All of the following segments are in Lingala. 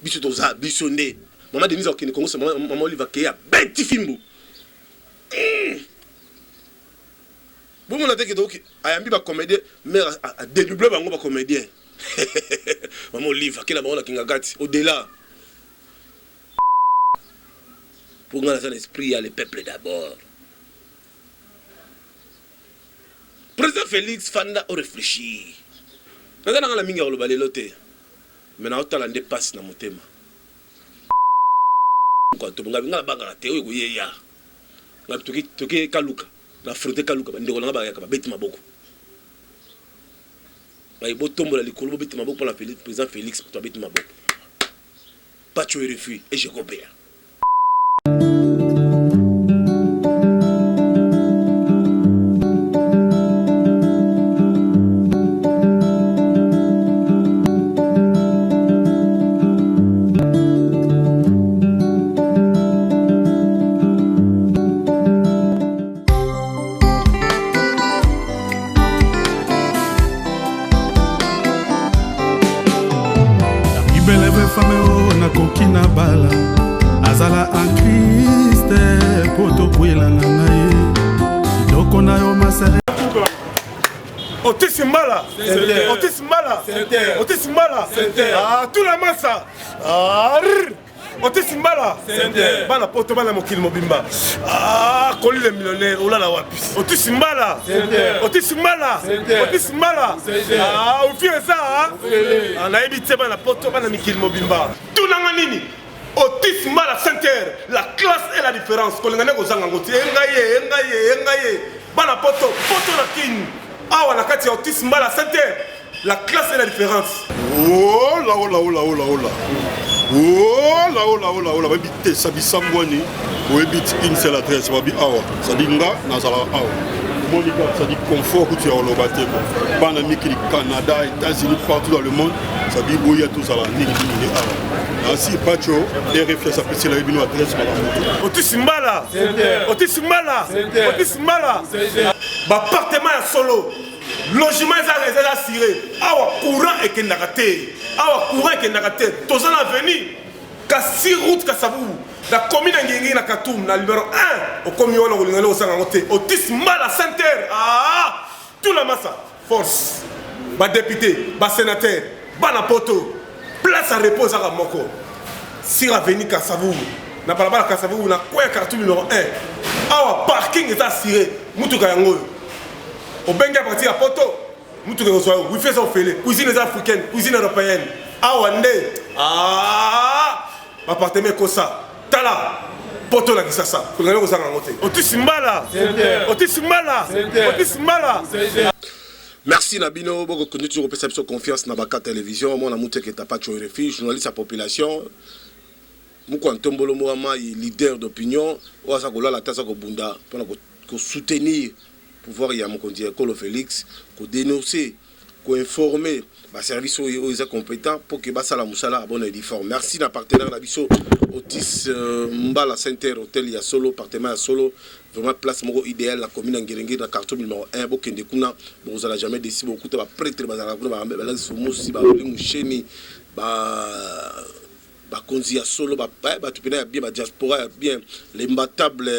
biso toza biso nde maman Denise okende Congo maman Oliva Keya beti fimbu bon on a dit que donc ayambi ba comédien mais a dédoubler bango ba comédien maman Oliva Keya ba on a kingagati au-delà pour dans un esprit il y a le peuple d'abord. Président Félix Fanda au réfléchir. Nous avons la minga au balelote. Mais nous avons des passes dans mon thème. Quand tu as la bagarre, tu as toqué Kaluka, la frotte Kaluka, tu as la bête ma beaucoup. Mais il tombe la licolo, bête ma beaucoup pour la président Félix, pour ta bête ma beaucoup. Pas tu es refus et je coopère. Azala en Christ, poto kwela na ngai. Doko na yo masere. Otis Mbala, Otis Mbala, Otis Mbala, ah tout la massa, ah Otis Mbala, bana poto bana mokili mobimba, ah koli le millionnaire, oula la wapi. Otis Mbala, Otis Mbala, Otis Mbala, ah on fait ça, ah na ebite bana poto bana mokili mobimba. Tout na nganini. Otis Mbala Center, la classe et la différence. Kolengane kozanga ngoti engaye bana poto la king. Ah na kati Otis Mbala Center, la classe et la différence. Oh là. Oh là, babite sabisangwani, webit une seule adresse babi awa. Sadinga nazala awa. Monica, ça dit confort que tu as au Lobaté. Bana Miki, Canada, États-Unis, partout dans le monde, ça dit Boya tout ça là, ainsi, Pacho, RFS a pris la réunion adresse à la Otis Mbala, Otis Mbala, Otis Mbala. Appartement à solo, logement est assuré. Awa courant et Kenagate. Awa courant et Kenagate. Tous en avenir, Kassi route Kassabou. La commune de na Katoum, na numéro 1, au commune de Otis Mbala Center. Ah, tout la massa, force. Ba député, ba sénateur, ba na poto. Place à repos à Moko. Si la veni Kassavou, na balabala Kassavou, na quoi carton numéro 1. Awa parking est assuré. Mutuka yango. Au Benga parti à poto. Mutuka yango. Oui fait ça au félé. Cuisine africaine, cuisine européenne. Awa nde. Ah, appartement Kosa. Tala. Poto la Kisasa. Pour gagner aux Angoté. Otis Mbala. Otis Mbala. Otis Mbala. Merci Nabino, beaucoup de toujours perception confiance dans Baka Télévision. Moi, je suis pas refuge, journaliste à population. Moi, Ntombolo Moama, leader d'opinion. Moi, je la tasse au Bunda pour soutenir le pouvoir de Kolo Félix, pour dénoncer, pour informer les services compétents pour que Bassala Moussala bonne uniforme. Merci à partenaire Nabiso Otis Mbala Center Hotel ya Solo, partenaire Solo. Vraiment place moko idéal la commune Ngérengé dans carton numéro 1 bokende kuna vous allez jamais décider beaucoup de prêtre bazala kuna ba la somosi ba musheni ba konzi ya solo ba tupena bien ba diaspora bien les imbattables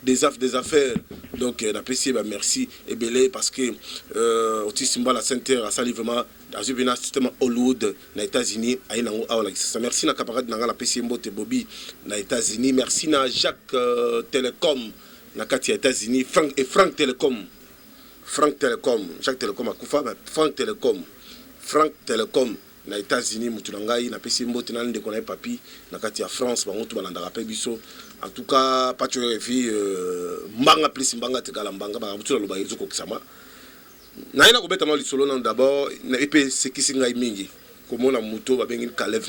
des affaires donc la PC merci et belé parce que Otis Mbala Center a sali vraiment dans un système Hollywood aux États-Unis à inango awala ça merci na camarade na la PC Mbote Bobby aux États-Unis merci na Jacques Telecom na kati ya États-Unis Frank Telecom Jacques Telecom akufa Frank Telecom na États-Unis mutulangai na pesi mbote na ndeko na papi na kati ya France bango tu balanda rapé biso en tout cas pas tu refi mbanga plus mbanga tekala mbanga ba mutula loba yezo ko kisama na ina ko beta ma lisolo na d'abord na epé sekisinga mingi komona muto ba bengi Caleb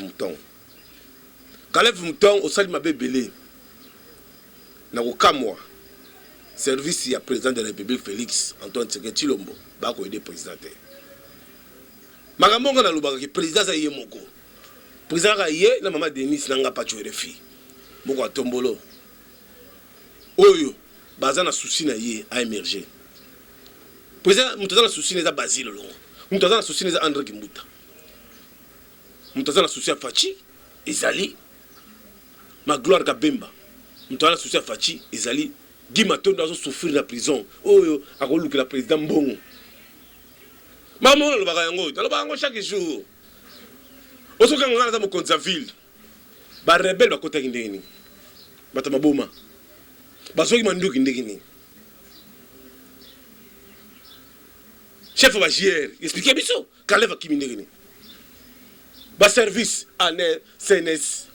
Mouton au sali mabebele na ko kamwa service ya président de la République Félix Antoine Tshisekedi Tshilombo ba ko aider président. Magambo na lubaka ki président za ye moko. Président ga ye na maman Denise nanga pacho refi. Moko atombolo. Oyo baza na souci na ye a émerger. Président mutaza na souci na Basile Longo. Mutaza na souci na André Kimbuta. Mutaza na souci ya Fachi. ezali Magloire Kabemba mutala souci Fachi ezali Guy Matondo azo souffrir la prison oyo akoluka la président Mbongo maman lo bakayango talobango chaque jour osoka ngana za mokonza ville ba rebelle bakota kindeni bata maboma bazoki manduki ndekini chef va JR expliquer biso kaleva kimi ndekini ba service ane CNS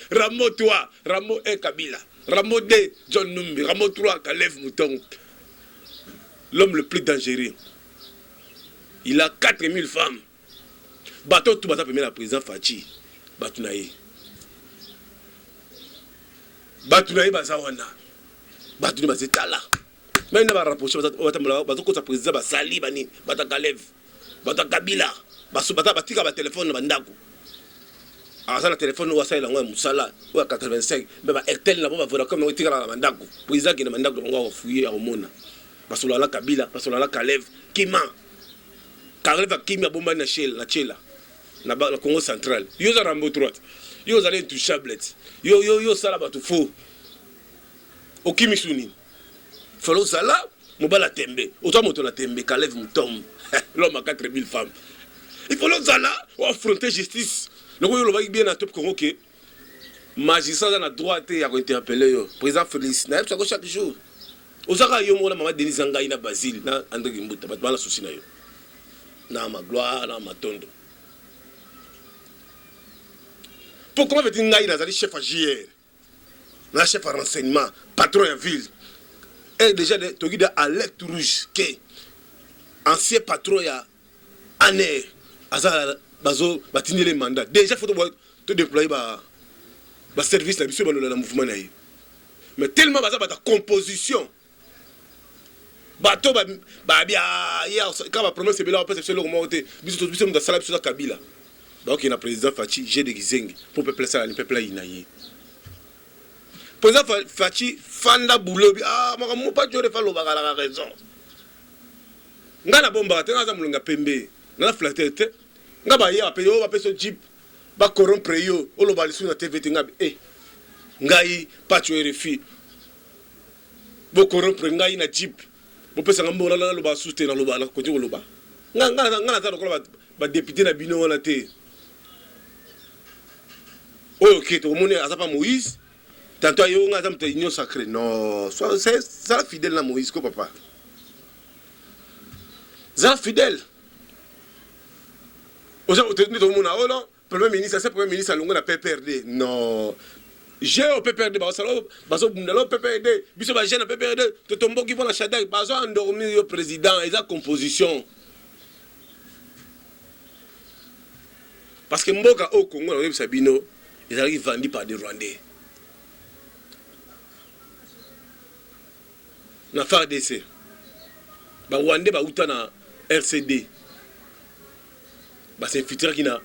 Ramo 3 Ramo 1 Kabila Ramo 2 John Numbi Ramo 3 Kalev Mouton l'homme le plus dangereux. Il a 4000 femmes. Bateau tout bata premier la président Fachi. Batunaye. Batunaye bazawana. Batunaye bazetala. Mais na ba rapprocher bato ko sa président basali bani bata Kalev. Bata Kabila. Baso bata batika ba téléphone na bandako. Alors ça le téléphone ou ça il a un musala ou à 85 mais ba Airtel na ba Vodacom na tika na bandako. Président qui na bandako ngo fouiller à Omona. Parce que la Kabila, parce que la Kalev, Kima. Kalev a Kima bomba na Chela, na Congo central. Yo za Rambo droite. Yo za intouchable. Yo sala ba tout faux. O Kimi Suni. Falo sala, mobala tembe. Autant moto na tembe, Kalev Moutom. L'homme a 4000 femmes. Il faut le sala ou affronter justice. Le yo lo ba bien na top Congo que magistrat na droite ya ko interpeller yo. Président Félix, na ça chaque jour. Ozaka yo mona mama Denis Ngai na Basile na André Gimbuta bat bala souci na yo na Magloire na Matondo. Pourquoi veut dire Ngai na chef à JR na chef à renseignement patron en ville et déjà to guide alerte rouge que ancien patron ya ANER azala bazo batindele mandat déjà faut to déployer ba service la biso ba mouvement na yo mais tellement baza ba ta composition bato ba bia hier quand ba promesse bela peut se le remonter biso biso mu da sala biso da Kabila donc il y a président Fachi j'ai des gizengi pour peuple ça le peuple inaye président Fachi fanda boulobi mo pas jore fa lo ba la raison ngana bomba tena za mulunga pembe na flatete ngaba ya pe yo ba peso jeep ba corrompre yo o lo ba lisu na TV ngabi ngai pacho RFI bo corrompre ngai na jeep bo pesa ngambo la lo ba soutenir na lo ba na ko lo ba ngana ta ko ba député na bino wana te oyo ke to moni azapa Moïse tantôt yo ngata mte union sacrée non c'est ça fidèle na Moïse ko papa ça fidèle oza oteni to mona olo premier ministre c'est premier ministre alongo na PPRD non j'ai au PPRD bazo bundalo PPRD biso ba jeune PPRD to tombo ki bona Shadak bazo endormir yo président et sa composition parce que mboka au Congo na Sabino ils arrivent vendus par des Rwandais na FARDC ba Rwandais ba uta na RCD ba s'infiltrer qui na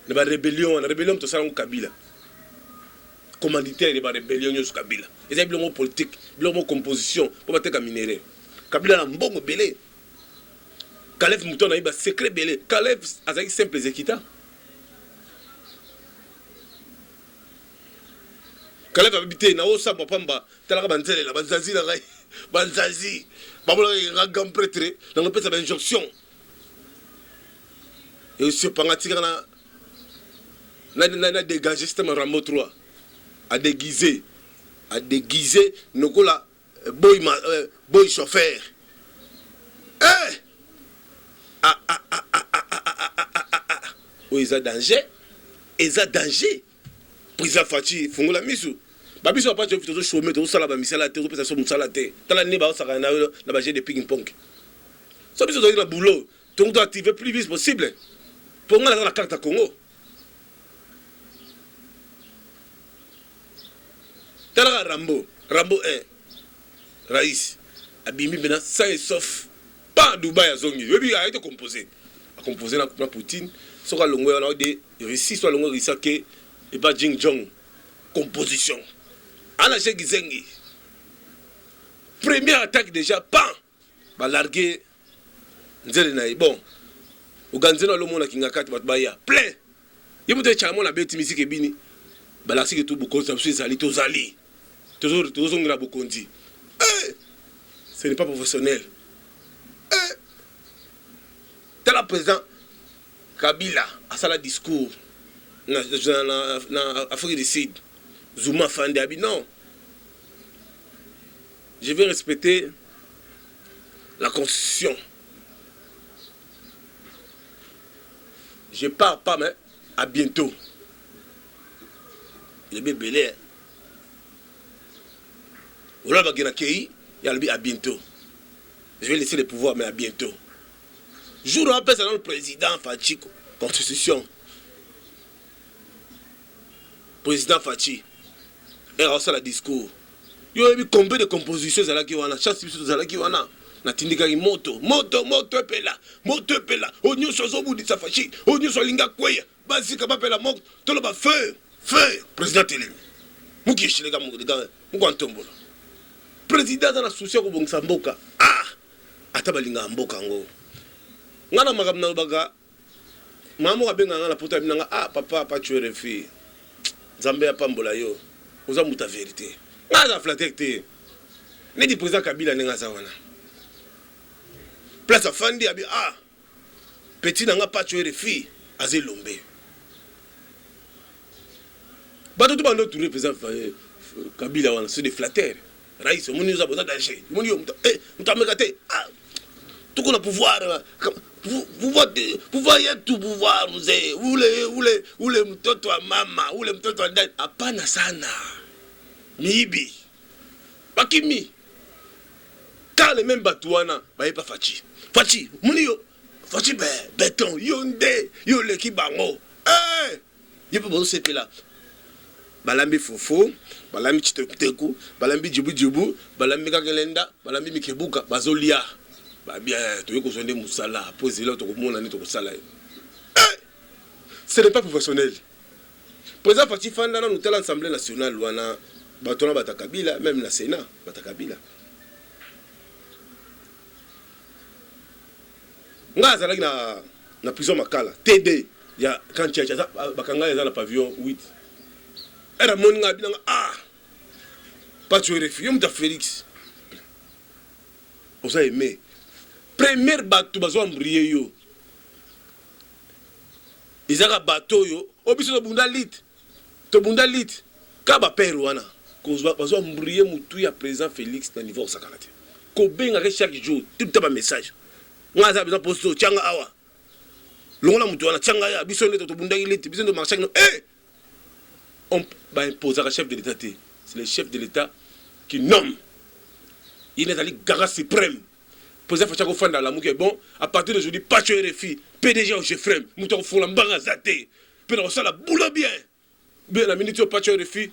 ba rébellion to sala Kabila commanditaire de la rébellion sur Kabila. Et c'est une politique, une composition pour battre le minerai. Kabila a un bon belé. Kalev Mouton a un secret belé. Kalev a un simple exécutant. Kalev a habité na osa pamba talaka banzele la banzazi la banzazi babola un grand prêtre dans le pays de l'injonction. Et aussi pangatika na dégagé système Rambo 3. À déguiser nokola boy chauffeur ils a danger président Fachi fungola misu babiso pas to chômer to sala ba misala te pesa so musala te tala ne ba saka na ba jeu de ping pong so biso do na boulot to doit activer plus vite possible pour ngala la carte Congo. Tala Rambo 1 Raïs abimi bena ça et sauf pas Dubaï à zongi oui a été composé na Poutine soka longo na de Russie soit longo Russie que et pas Jing Jong composition ana Gizengi première attaque déjà pas ba larguer nzele na bon Oganzena lo mona kinga kati bat baya plein Yo muto chamo na beti musique bini. Balasi que tout beaucoup ça zali tozali. Toujours ngira bokondi. Ce n'est pas professionnel. Tel le président Kabila a ça le discours na Afrique du Sud. Zuma Fandi abi non. Je vais respecter la constitution. Je pars pas, mais à bientôt. Il est bien belé. Il y a à bientôt. Je vais laisser le pouvoir, mais à bientôt. Jour où on appelle ça le président Fachi, constitution. Président Fachi. Et on a le discours. Il y a eu combien de compositions à la Kiwana, chaque à la Kiwana. Natindika moto epela, onyo sozo budi safashi, onyo solinga kweya, basi kabapela moko, tolo ba feu, président Telemi. Muki shilega muko antombola. Président na souci ko bongisa mboka. Ata balinga mboka ngo. Ngana makamna baga. Mama ka benga ngana pota binanga papa pa tuer refi. Nzambe ya pambola yo. Oza muta vérité. Ngaza flatekte. Ne di président Kabila nenga zawana. Place à Fandi abi petit nanga pas tuer les filles azé lombe. Bato tout bando tourner président Kabila wana c'est des flatteurs. Raïs mon nous a besoin d'agir. Mon yo mutamekate tout qu'on a pouvoir pouvoir y tout pouvoir mzee ule mtoto wa mama ule mtoto wa ndani hapana sana. Miibi. Bakimi. Car les mêmes batouana, bah pas Fachi. Fachi, Mounio, Fachi béton, yonde, yo le kibango. Y'a pas besoin de là. Balambi fofo, balambi chiteku, balambi jibu, balambi kakelenda, balambi mikebuka, bazolia. Bah bien, tu veux qu'on soit des moussala, poser là, tu comprends, on a tout sala. Ce n'est pas professionnel. Président Fachi Fanda, nous avons l'Assemblée nationale, on a Batona Batakabila, même la Sénat, Batakabila. Nga azalaki na prison makala TD ya kanchecha bakanga eza na pavillon 8 era moninga binanga pas tu refuge muta Félix osa aimé première bateau bazo ambrier yo izaka bateau yo obiso to bunda lit ka ba père wana ko bazo ambrier mutu ya président Félix na niveau sakanate ko benga chaque jour tout ba message. Ngaza besoin posto tianga awa longola mutu wana tianga ya biso neto to bundaki liti biso ndo marché on va imposer à chef de l'état. C'est le chef de l'état qui nomme. Il est allé gara suprême. Président Fachako Fanda la mouke bon à partir d'aujourd'hui pas tuer les filles PDG au chef frère mutu ko fola mbanga zaté puis on ça la boule bien la minute pas tuer les filles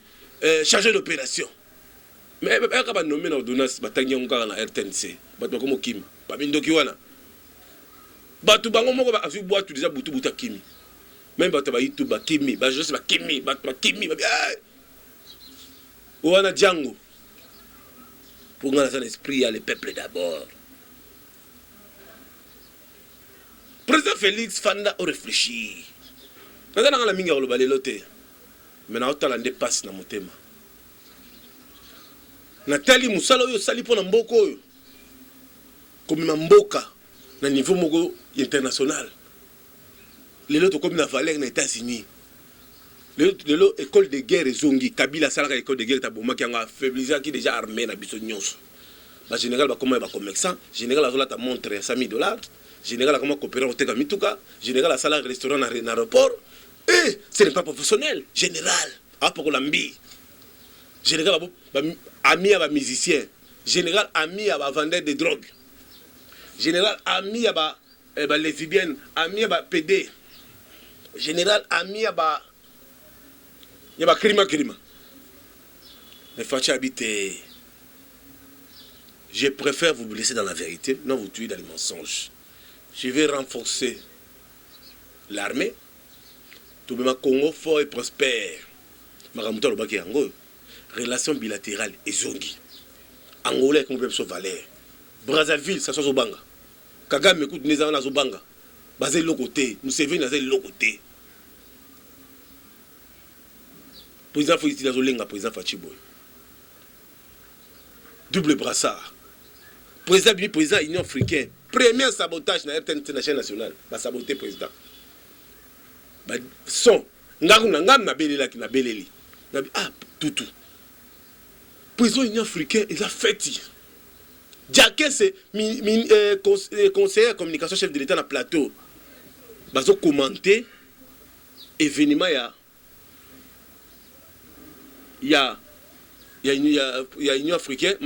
chargé d'opération. Mais quand on nomme l'ordonnance batangi ngaka na RTNC bato comme Kim ba bindoki wana Batu bango moko ba afi boîte déjà butu kimi. Même batu ba YouTube ba kimi, ba je sais ba kimi, ba kimi ba wana Django. Pour ngana son esprit à le peuple d'abord. Président Félix Fanda a réfléchi. Nana ngala minga lo balelote. Mais na otala dépasse na motema. Natali musalo yo sali pona mboko yo. Comme mboka na niveau moko international. Les autres comme la valeur aux États-Unis. Les école de guerre zongi Kabila salaka école de guerre taboma qui a faiblisa qui déjà armé na biso nyonso. Ba général ba comment ba commerçant, général azola ta montre à $100,000, général comment coopérer au teka mituka, général a salaire restaurant na aéroport. Ce n'est pas professionnel, général. A pour lambi. Général ami à ba musicien, général ami à ba vendeur de drogue. Général ami à ba lesbienne, ami à ba PD. Général ami à ba yaba krima. Mais Fachi habite. Je préfère vous blesser dans la vérité, non vous tuer dans les mensonges. Je vais renforcer l'armée. Tout le monde Congo fort et prospère. Maramuta lobaki ango. Relation bilatérale et zongi. Angolais comme peuple valeur. Brazzaville ça soit Zobanga. Kagame écoute Nezana Zobanga. Basé le côté, nous savons nazé le côté. président Félix Dazolenga président Fachiboy double brassard président bini président Union africaine premier sabotage na RTNC na chaîne nationale ba saboter président ba son ngam na belela ki na beleli na ah tout président Union africaine il a fait Jacques c'est conseiller communication chef de l'état na plateau bazo commenter événement il y a Union africaine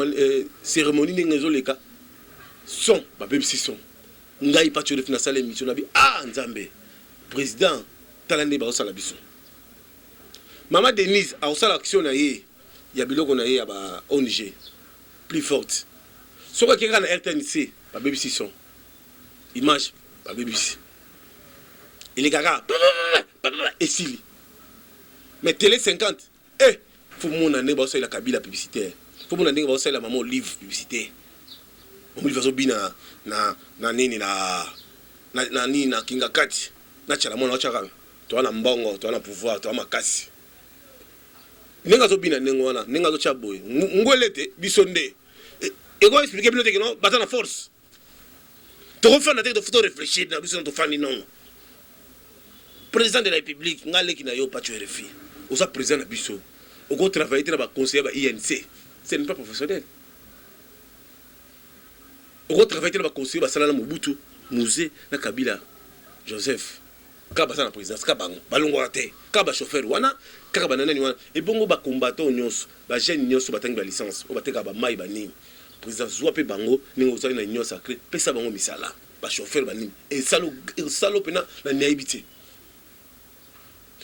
cérémonie n'engezo leka son ba BBC son ngai pas tu na salle émission na bi ah nzambe président talande ba osala biso Maman Denise a osala action na ye ya biloko na ye ya ba ONG plus forte soka keka na RTNC ba BBC son image ba BBC il est gaga et sili mais télé 50 faut mon année ba osala kabila publicitaire faut mon année ba osala maman livre publicitaire mon livre zobina na nini na nini na kinga kati na chala mona chaka to na mbongo to na pouvoir to makasi nenga zobina nengo wana nenga zo chaboy ngolete bisonde et quoi expliquer bien que non battre la force to refana de photo réfléchir na biso to fani non président de la république ngale ki na yo pas tu RFI ou ça président na biso au go travailler na ba conseiller ba INC c'est pas professionnel au go travailler na ba conseiller ba sala na Mobutu Musée na Kabila Joseph kaba sana présidence kaba balongo raté kaba chauffeur wana kaba banana ni wana et bongo ba combattant nyonso ba jeune nyonso batangi ba licence o bateka ba mai ba nini président zwa pe bango ningo zali na union sacrée pesa bango misala ba chauffeur ba nini et salo pena na naibité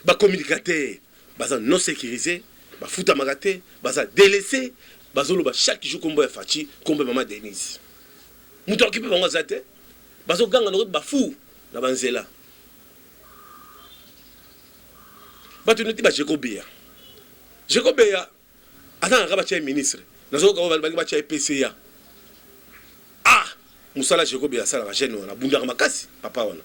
ba communicateur baza non sécurisé ba futa magaté baza délaissé bazolo ba chaque jour kombo ya Fachi kombo Maman Denise muto occupé bango zate bazo ganga no ba fou na banzela batu noti ba Jekobea atanga ba tia ministre nazo ka ba tia PCA ah musala Jekobea sala ba jeune wana bundaka makasi papa wana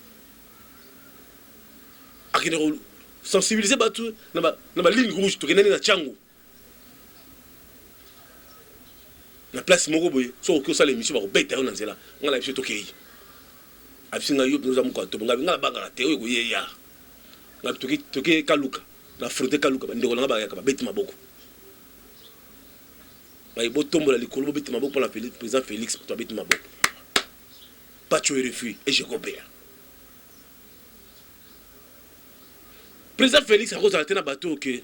akine sensibiliser batu na ba ligne rouge to kenani na changu na place moko boye so ko sala émission ba ko beta na nzela ngala biso to kei abisinga yo nous amuko to ngala banga te oyo ko yeya ngabi toke kaluka na frotter kaluka ndeko nga ba ya ka beti maboko ba botombola likolo beti maboko pour la président Félix to beti maboko pas tu refus et je coopère président Félix a cause na bateau que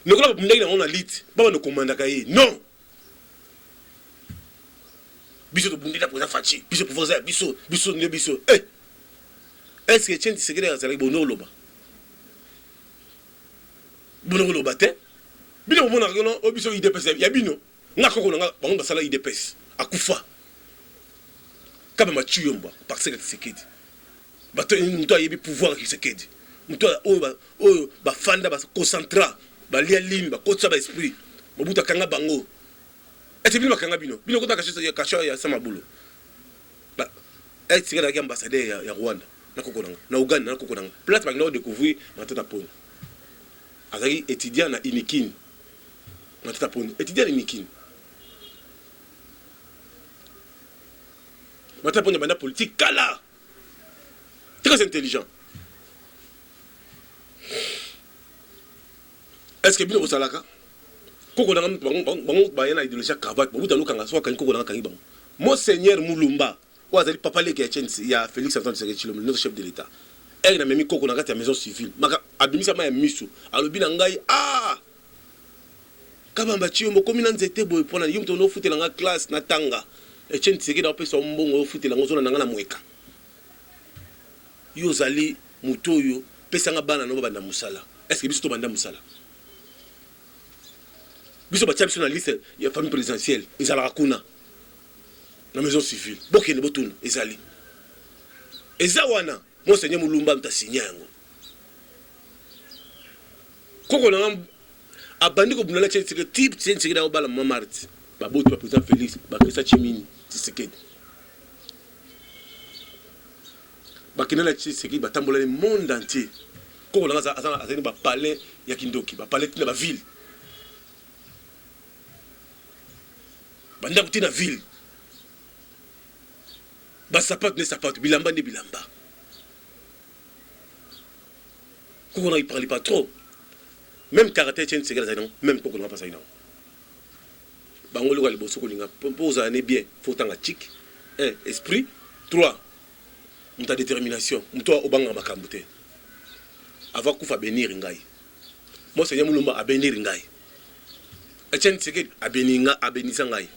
nous ko ndenge na on a lit ba no commanda ka yi non biso to bundita président Fachi biso pouvoir biso ne biso est-ce que tu secrétaire azali bono loba te bino mona ngono obiso IDPS ya bino ngako na bango basala IDPS akufa kaba machiyomba parce que sekedi bato muto ayebi pouvoir ki sekedi muto oyo ba fanda ba concentra ba lia limba ba kotsa ba esprit mobuta kanga bango ete bino kanga bino kota kasho ya sama bulo ba est secrétaire ya ambassadeur ya Rwanda na kokonanga na Uganda na kokonanga place bagna découvrir matata pona azali étudiant na Inikin matata pona étudiant na Inikin matata pona banda politique kala très intelligent est-ce que bino osalaka kokonanga bango ba yana idéologie cravate bobuta lokanga so kanyi kokonanga kanyi bango Monseigneur Mulumba Ouazali papa leki ya Tchensi, il y a Félix Antoine Tshisekedi, notre chef de l'État. Elle n'a même mis koko na kati ya maison civile. Maka abimisa ma ya miso. Alobi na ngai ah. Kabamba chiyo mo komi na nzete boy pona yum to no futela nga classe na tanga. Et Tchensi Tshisekedi apesa mbongo futela ngo zona nanga na mweka. Yo zali mutoyo pesa nga bana no banda musala. Est-ce que biso to banda musala? Biso batia biso na liste ya famille présidentielle, ezala kuna. La maison civile bokene botuna ezali ezawana Monseigneur Mulumba mta signé yango koko na abandi ko bunala Tshisekedi type Tshisekedi na obala mamarti baboto ba président Félix ba Krista Chimini Tshisekedi bakina la Tshisekedi batambola le monde entier koko na azali ba palais ya kindoki ba palais na ba ville banda kuti na ville ba sapato ne sapato bilamba ne bilamba koko na il parle pas trop même caractère tient c'est ça non même koko na pas ça non bangolo ka liboso ko linga pose ane bien faut tanga chic esprit 3 muta détermination muto obanga makambo te avant kufa benir ngai moi seigneur mulumba abenir ngai etienne tseke abeninga abenisa ngai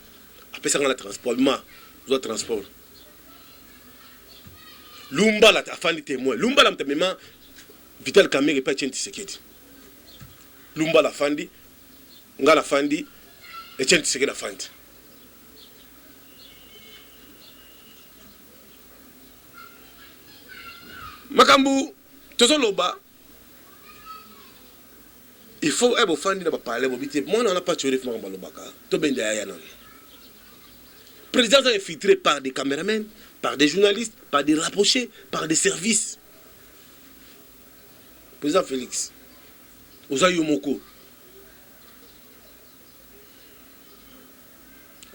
apesa ngala transport ma zo transport lumba la afandi témoin lumba la mtamema Vital Kamerhe pas etienne tseke lumba la fandi ngala fandi etienne tseke la fandi makambu tozoloba il faut être fan de parler bobité moi on n'a pas tué le balobaka to bende ya non président est filtré par des caméramans par des journalistes par des rapprochés par des services président Félix ozayo moko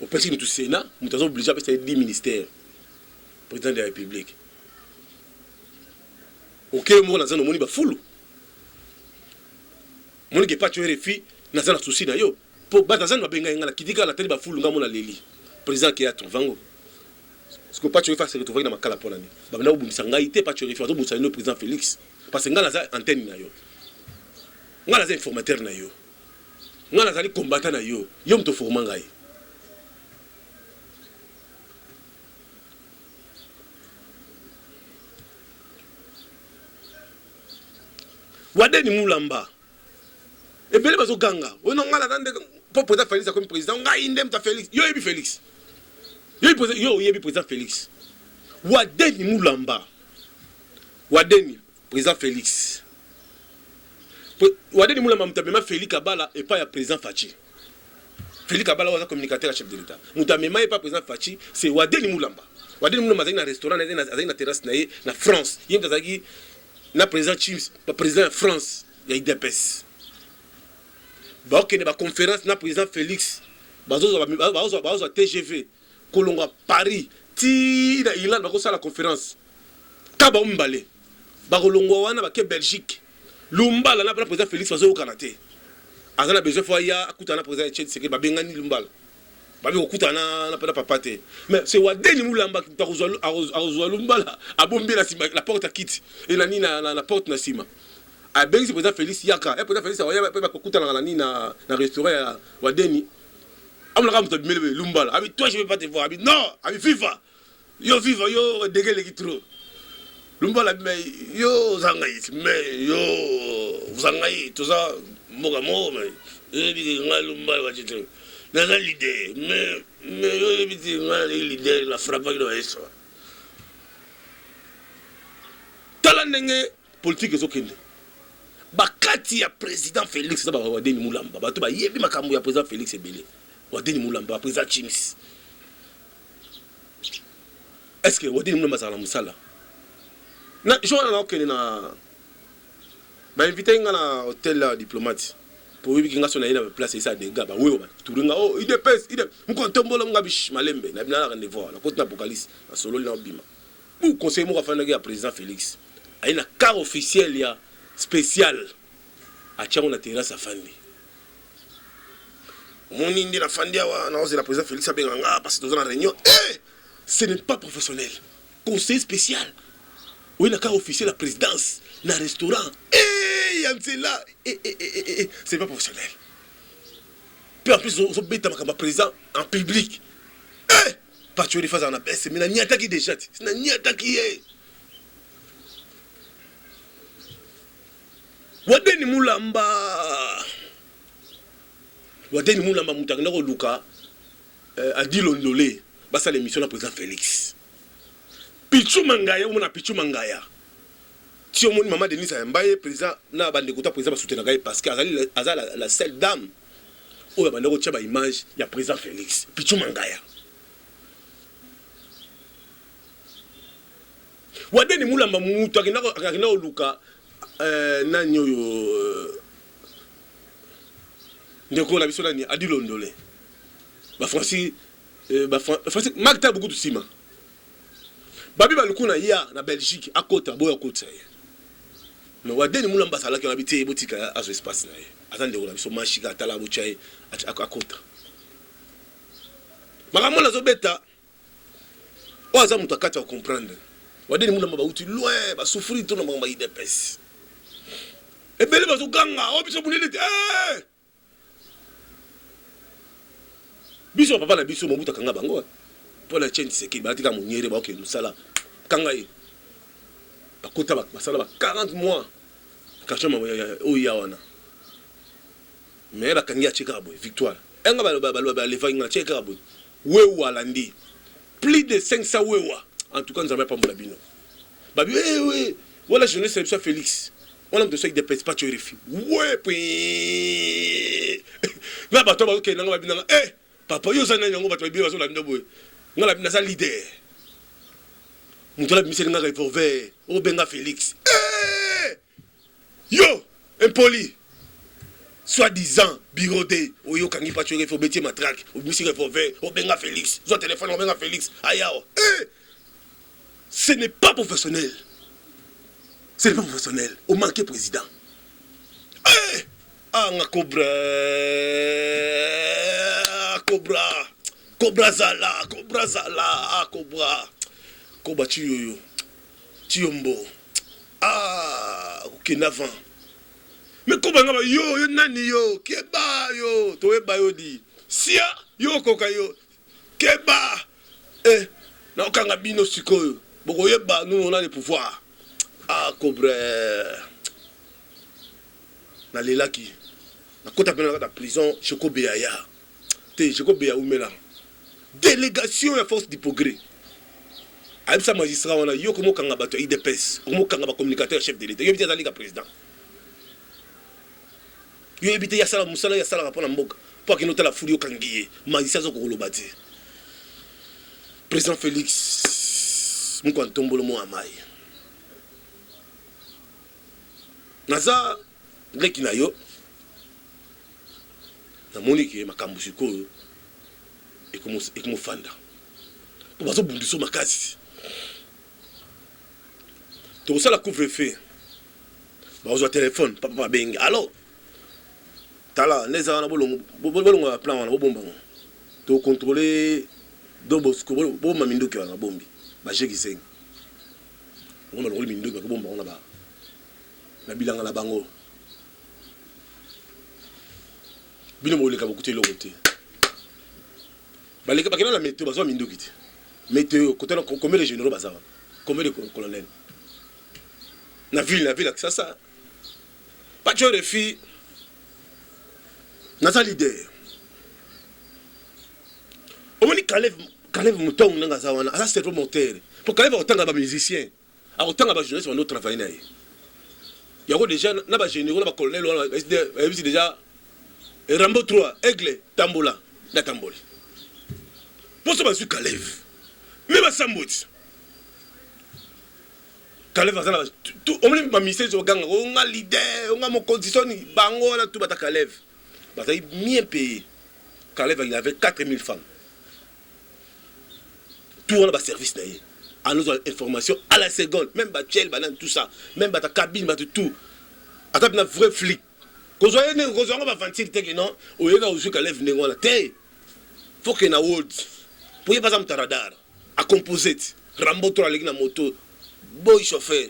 au petit du Sénat nous sommes obligés à passer 10 ministères président de la République OK mo na zano moni ba fulu moni ke pas tuer refi na zana souci na yo po batazana ba benga ngala kidika la teli ba fulu ngamo na leli président qui a ton vango ce que pas tuer faire se retrouver na makala pona ni ba na obundisa ngai te pas tuer refi to bundisa no président Félix parce que ngala za antenne na yo ngala za informateur na yo ngala za li combattant na yo yo mto forma ngai Wadeni Mulamba. Et bien, les ganga. On a mal pour président Félix comme président. On a indem ta Félix. Yo yebi Félix. Yo yebi président Félix. Wadeni Mulamba. Wadeni président Félix. Wadeni Mulamba mutamema Félix Kabala et pas ya président Fachi. Félix Kabala was communicateur chef de l'État. Mutamema et pas président Fachi, c'est Wadeni Mulamba. Wadeni Mulamba zai na restaurant na terrasse na France. Yem tazagi na président Chims, pas président France, il y a IDPS. Bah ok, na conférence na président Félix, bazo TGV, Kolonga Paris, ti na Irlande bako la conférence. Kaba umbale, bakolongo wana bake Belgique. Lumbala na président Félix bazo au Canada. Azana besoin fois ya akuta na président Etienne Tshisekedi babengani Lumbala. Babi okuta na papa te. Mais c'est Wadeni Mulamba qui t'a rejoint Lumbala a bombé la porte à quitte et la porte na sima. A bengi président Félix Yaka, et président Félix a pas okuta na restaurant Wadeni. Am la ramta bimele Lumbala. Abi toi je veux pas te voir. Abi non, abi viva. Yo viva yo dégel qui trop. Lumbala mais yo zangai mais yo zangai tout ça mogamo mais ebi Lumbala wa jitre. Dans l'idée, mais l'idée, la frappe de l'Est. Talandenge politique est au Kenya. Bakati ya président Félix, ça va Wadeni Mulamba. Bato ba yebi makambo ya président Félix Ebele. Wadeni Mulamba, président Chims. Est-ce que Wadeni Mulamba ça la musala? Na je vois na okene na ba invité ngana hôtel diplomate. Pour lui qui nga sona ina place ça des gars ba wewe ba turinga oh il dépêche il mkontombola ngabish malembe na bina rendez-vous la côte na Bokalis na solo na bima ou conseiller mo afana ya président Félix aina car officiel ya spécial a tchango na terrasse afandi moni ndi na fandi wa na ose la président Félix abenga parce que dans la réunion ce n'est pas professionnel conseiller spécial ou ina car officiel la présidence na restaurant là c'est pas professionnel. Puis en plus on bête ma président en public. Pas tuer les phases en abaisse mais ni attaquer déjà. C'est ni attaquer. Wadeni Mulamba mutanga ko luka a dit lolé basa l'émission na président Félix. Pichu Mangaya ou na Pichu Mangaya. Si on maman Denise Mbaye président na bande kota président soutenir ngai parce que azali la seule dame ou bande ko tchaba image ya président Félix Pichu Mangaya. Wadeni Mulamba mutu akina luka nani oyo ndeko na biso nani Adi Londolé ba Francis Magda beaucoup de ciment babi balukuna ya na Belgique akota boya kota mais wadeni mula mbasala ki na biti botika azo espace na ye atande ko na biso mashika tala buchaye akota makamona zo beta oza mutu akati wa comprendre wadeni mula mbaba uti loin ba souffrir to na mbamba idepes ebele bazo ganga obiso bunele biso papa na biso mobuta kanga bango pour la chaîne c'est qui batika monyere ba ke musala kanga ye bakota basala ba 40 mois kachama oya wana mais ba kangia cheka boy victoire enga ba levangi cheka boy wewa landi plus de 500 wewa en tout cas nous avons pas mon bino babi oui voilà jeunesse c'est Félix on a besoin de des pas tu refi ouais puis là ba to ba ke nanga ba papa yo sana nyango bato biba so la ndoboy ngala bina sa leader mutola bimiseli nga revolver o benga Félix yo impoli soi-disant birodé o yo kangi pa tu refo beti matraque o bimiseli revolver o benga Félix zo téléphone o benga Félix ayao ce n'est pas professionnel, c'est pas professionnel au manqué président nga Cobra Zala Cobra Tiombo Kenavan mais Cobra ngaba yo nani yo keba yo toeba yo di sia yo koka yo keba na okanga bino sikoyo boko yeba nous on a le pouvoir Cobra na lelaki na kota pena na prison Choko Beaya Choko Beaya umela délégation à force d'hypogré aïbsa magistrat wana yo komo kanga bato IDPS komo kanga ba communicateur chef de l'État yo bita zali ka président yo bita ya sala musala ya sala rapona mboka pour que notala furi yo kangiye magistrat zo ko lobati président Félix mko ntombolo mo amai naza leki na yo na moniki makambo sikoyo ekomo fanda po bazo bundiso makasi to sala couvre-feu bazo téléphone papa benga allo tala neza na bolongo plan wana bomba to contrôler Dobosco bo maminduki wana bombi ba jeki seng ngoma lo minduki ba bomba wana ba na bilanga la bango bino mo leka bokuti lokote baleka bakena la météo bazo minduki ti météo côté na combien de généraux bazawa combien de colonels na ville ça pas de filles na sa leader omoni Caleb Mouton nanga zawana asa c'est promoteur pour Caleb otanga ba musicien a otanga ba journaliste va nous travailler na yako déjà na ba généraux na ba colonel wana déjà Rambo 3 Aigle Tambola na Tamboli pour ça ba su Caleb mais ba Samboti Caleb azana tout omoni ba musicien zo ganga on leader on mo condition bango na tout ba ta Caleb ba ça bien payé Caleb il avait 4000 femmes. Tout on a service naïe. À nos informations à la seconde, même Bachel, banane tout ça, même ta cabine, tout. Attends, un vrai flic. Quand on va vantir que non, au lieu de qu'elle lève négo la terre, faut qu'il y ait un wood. Pour y passer un radar, à composite, Rambo 3 avec la moto, boy chauffeur,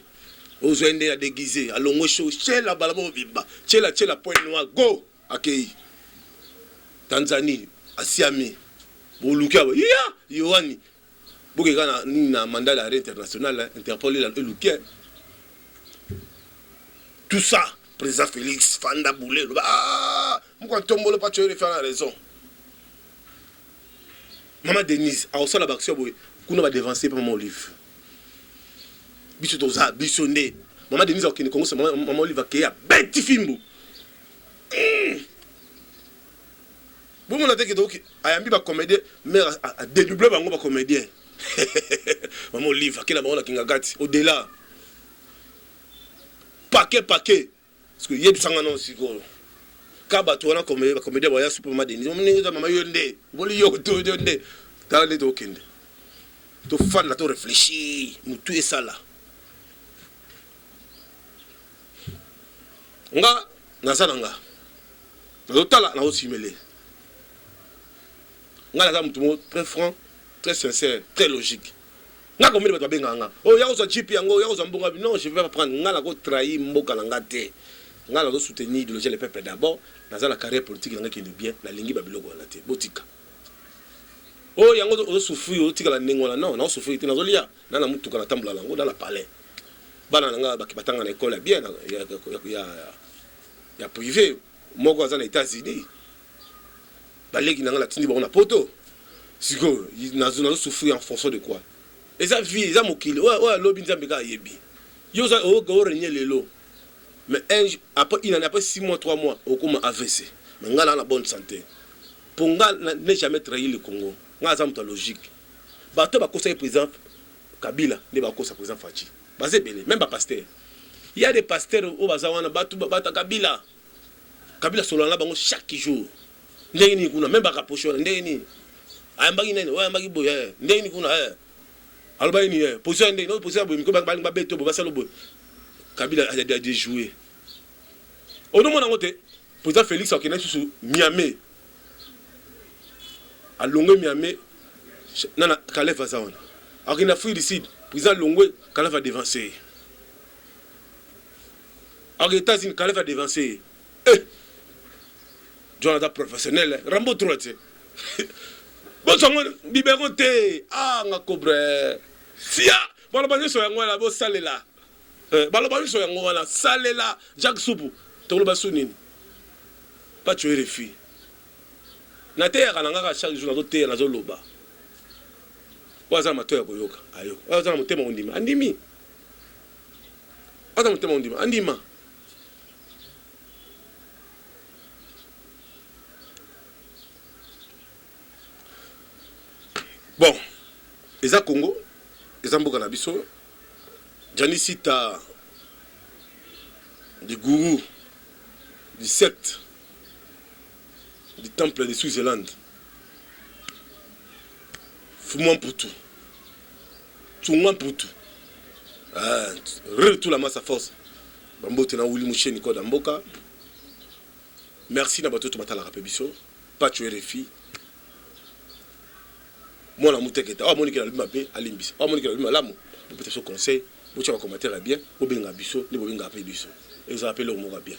aux Indiens à déguiser, à l'ongo chaud, chez la balabo viba, chez la pointe noire, go, accueilli. Tanzanie, à Siami, Boluka, Yohani. Pour que na mandat l'arrêt international Interpol la Lukia tout ça président Félix Fanda Boulé pourquoi tombe le pas tu faire la raison maman Denise a aussi la action qu'on va devancer pour mon livre biso toza bisonné maman Denise au Congo c'est maman livre qui a bête film bon on a dit que donc ayambi ba comédien mais à dédoubler bango ba comédien maman livre qui la bango la kingagati au delà paquet parce que yeb sanga non siko kaba to na comme comédien boya superman denis on ni mama yonde boli yo to yonde ta le to kende to fan na to réfléchir mutu et ça là nga nazananga nazotala na osimele nga naza mutu très franc très sincère très logique nga comme bato benganga oh ya oza chip yango ya oza mbonga non je vais pas prendre nga la ko trahir mboka na ngate nga la ko soutenir idéologie le peuple d'abord naza la carrière politique nga qui est bien na lingi babiloko na te botika oh yango ozo souffrir otika la nengola non na souffrir te nazolia na mutu kana tambula lango dans la palais bana nga bakibatanga na école bien ya privé moko aza na États-Unis baleki nanga la tindi ba na poto siko nazo souffrir en fonction de quoi et ça vie ça mokili ouais lobi nzambe ka yebi yo ça go renier lelo mais après il en a pas 6 mois 3 mois au comme AVC mais ngala na bonne santé pour ngala ne jamais trahir le Congo ngala ça muta logique bato ba conseiller président Kabila ne ba conseiller président Fachi basé belé même pas pasteur il y a des pasteurs au bazawana batu bata Kabila solo na bango chaque jour ndenge ni kuna même ba kapocho ndenge ni ayambaki nene ayambaki boya ndenge ni kuna alors bah ni position ndenge no position bo miko ba beto bo basalo bo Kabila a déjoué au nom mon côté président Félix Okene sous Miami à Longwe Miami nana Kalef Azawana akina fui ici président Longwe Kalef va devancer aux États-Unis Kalef va devancer Jonathan professionnel Rambo Trotte bon son biberoté nga cobre fia bon ba so yango la bo salela ba so yango wala salela Jacques Soupu to lo basunini pas tuer les filles na te ya nga chaque jour na te na zo loba waza mato ya koyoka ayo waza mutema ondima andimi waza mutema ondima andima bon, les Congo, les Amboka Nabiso, Janisita, du gourou, du secte, du temple de Switzerland, Fumant pour tout, Toumant pour tout, tout la masse à force, Bambo Tena Ouli Mouché Nico d'Amboka, merci Nabato Tomata la Rapebiso, pas tuer les filles. Moi la mouteke ta monique la luma pe alimbis monique la luma lamo peut-être ce conseil vous tu commentaire bien au benga biso ni bo benga pe biso et ça appelle au bien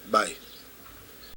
bye.